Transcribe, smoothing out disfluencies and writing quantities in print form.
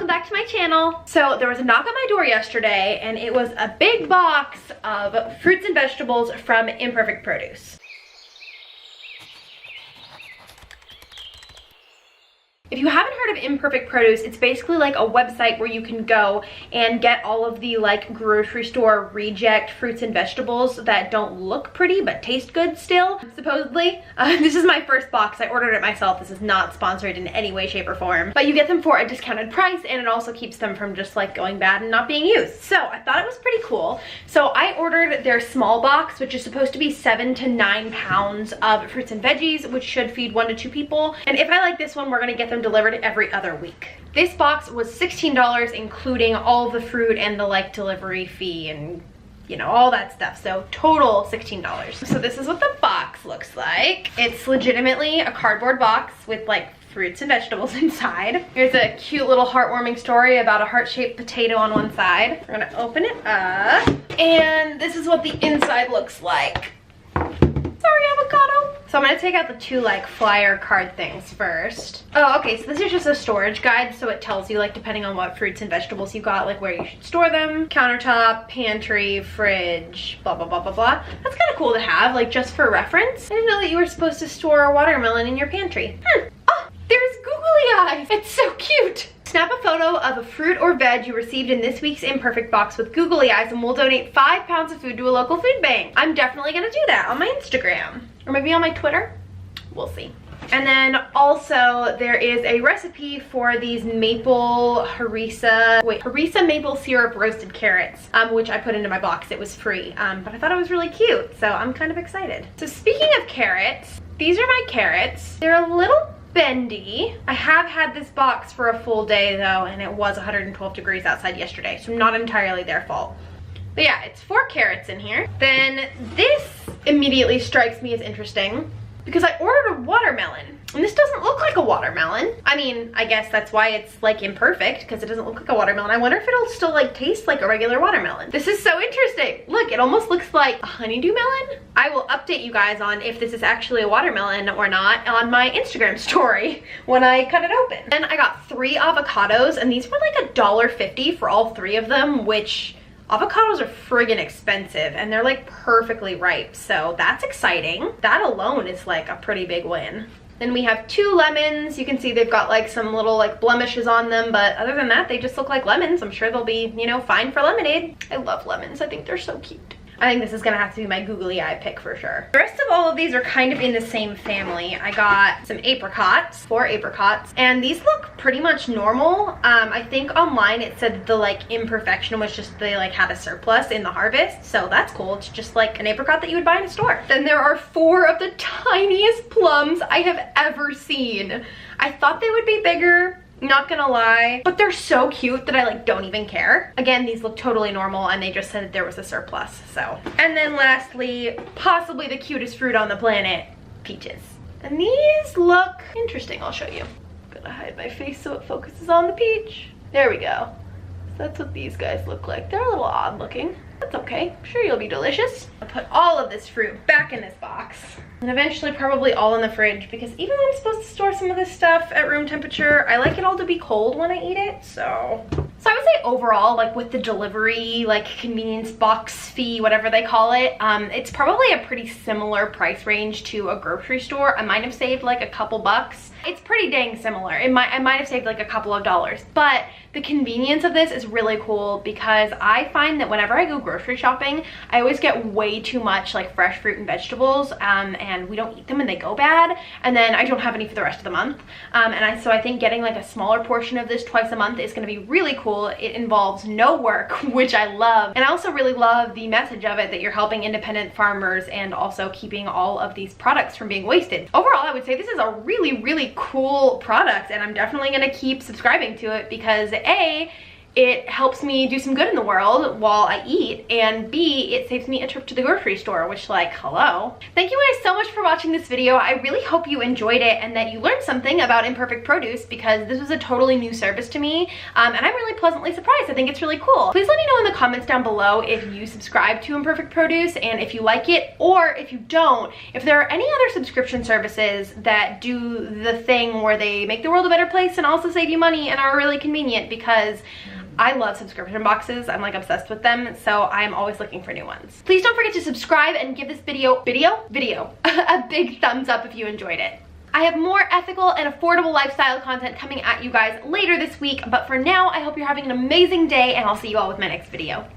welcome back to my channel. So there was a knock on my door yesterday and it was a big box of fruits and vegetables from Imperfect Produce. If you haven't heard of Imperfect Produce, it's basically like a website where you can go and get all of the like grocery store reject fruits and vegetables that don't look pretty but taste good still, supposedly. This is my first box. I ordered it myself. This is not sponsored in any way, shape, or form. But you get them for a discounted price and it also keeps them from just like going bad and not being used. So I thought it was pretty cool. So I ordered their small box, which is supposed to be 7 to 9 pounds of fruits and veggies, which should feed 1 to 2 people. And if I like this one, we're gonna get them delivered every other week. This box was $16, including all the fruit and the like delivery fee and you know, all that stuff. So total $16. So this is what the box looks like. It's legitimately a cardboard box with like fruits and vegetables inside. Here's a cute little heartwarming story about a heart-shaped potato on one side. We're gonna open it up. And this is what the inside looks like. Sorry, avocado. So I'm gonna take out the 2 like flyer card things first. Oh, okay, so this is just a storage guide, so it tells you like depending on what fruits and vegetables you got, like where you should store them, countertop, pantry, fridge, blah, blah, blah, blah, blah. That's kind of cool to have, like just for reference. I didn't know that you were supposed to store a watermelon in your pantry. Oh, there's googly eyes. It's so cute. Snap a photo of a fruit or veg you received in this week's Imperfect box with googly eyes and we'll donate 5 pounds of food to a local food bank. I'm definitely gonna do that on my Instagram. Or maybe on my Twitter. We'll see. And then also there is a recipe for these harissa maple syrup roasted carrots, which I put into my box. It was free, but I thought it was really cute, so I'm kind of excited. So speaking of carrots, these are my carrots. They're a little bendy. I have had this box for a full day though, and it was 112 degrees outside yesterday, so not entirely their fault. But yeah, it's 4 carrots in here. Then this immediately strikes me as interesting because I ordered a watermelon and this doesn't look like a watermelon. I mean, I guess that's why it's like imperfect, because it doesn't look like a watermelon. I wonder if it'll still like taste like a regular watermelon. This is so interesting. Look, it almost looks like a honeydew melon. I will update you guys on if this is actually a watermelon or not on my Instagram story when I cut it open. Then I got 3 avocados and these were like $1.50 for all 3 of them, which avocados are friggin' expensive and they're like perfectly ripe, so that's exciting. That alone is like a pretty big win. Then we have 2 lemons. You can see they've got like some little like blemishes on them, but other than that, they just look like lemons. I'm sure they'll be, you know, fine for lemonade. I love lemons. I think they're so cute. I think this is gonna have to be my googly eye pick for sure. The rest of all of these are kind of in the same family. I got some apricots, 4 apricots, and these look pretty much normal. I think online it said the like imperfection was just they like had a surplus in the harvest, so that's cool. It's just like an apricot that you would buy in a store. Then there are 4 of the tiniest plums I have ever seen. I thought they would be bigger, not gonna lie, but they're so cute that I like don't even care. Again, these look totally normal and they just said that there was a surplus, so. And then lastly, possibly the cutest fruit on the planet, peaches. And these look interesting. I'll show you. I'm gonna hide my face so it focuses on the peach. There we go. So that's what these guys look like. They're a little odd looking. That's okay. I'm sure you'll be delicious. I'll put all of this fruit back in this box. And eventually probably all in the fridge, because even though I'm supposed to store some of this stuff at room temperature, I like it all to be cold when I eat it, so I would say overall, like with the delivery, like convenience box fee, whatever they call it, it's probably a pretty similar price range to a grocery store. I might have saved like a couple bucks. It's pretty dang similar. I might have saved like a couple of dollars, but the convenience of this is really cool because I find that whenever I go grocery shopping, I always get way too much like fresh fruit and vegetables, and we don't eat them and they go bad, and then I don't have any for the rest of the month. So I think getting like a smaller portion of this twice a month is gonna be really cool. It involves no work, which I love. And I also really love the message of it that you're helping independent farmers and also keeping all of these products from being wasted. Overall, I would say this is a really, really cool product, and I'm definitely gonna keep subscribing to it because A, it helps me do some good in the world while I eat, and B, it saves me a trip to the grocery store, which, like, hello. Thank you guys so much for watching this video. I really hope you enjoyed it and that you learned something about Imperfect Produce, because this was a totally new service to me, and I'm really pleasantly surprised. I think it's really cool. Please let me know in the comments down below if you subscribe to Imperfect Produce and if you like it, or if you don't, if there are any other subscription services that do the thing where they make the world a better place and also save you money and are really convenient, because I love subscription boxes. I'm like obsessed with them, so I'm always looking for new ones. Please don't forget to subscribe and give this video a big thumbs up if you enjoyed it. I have more ethical and affordable lifestyle content coming at you guys later this week, but for now, I hope you're having an amazing day, and I'll see you all with my next video.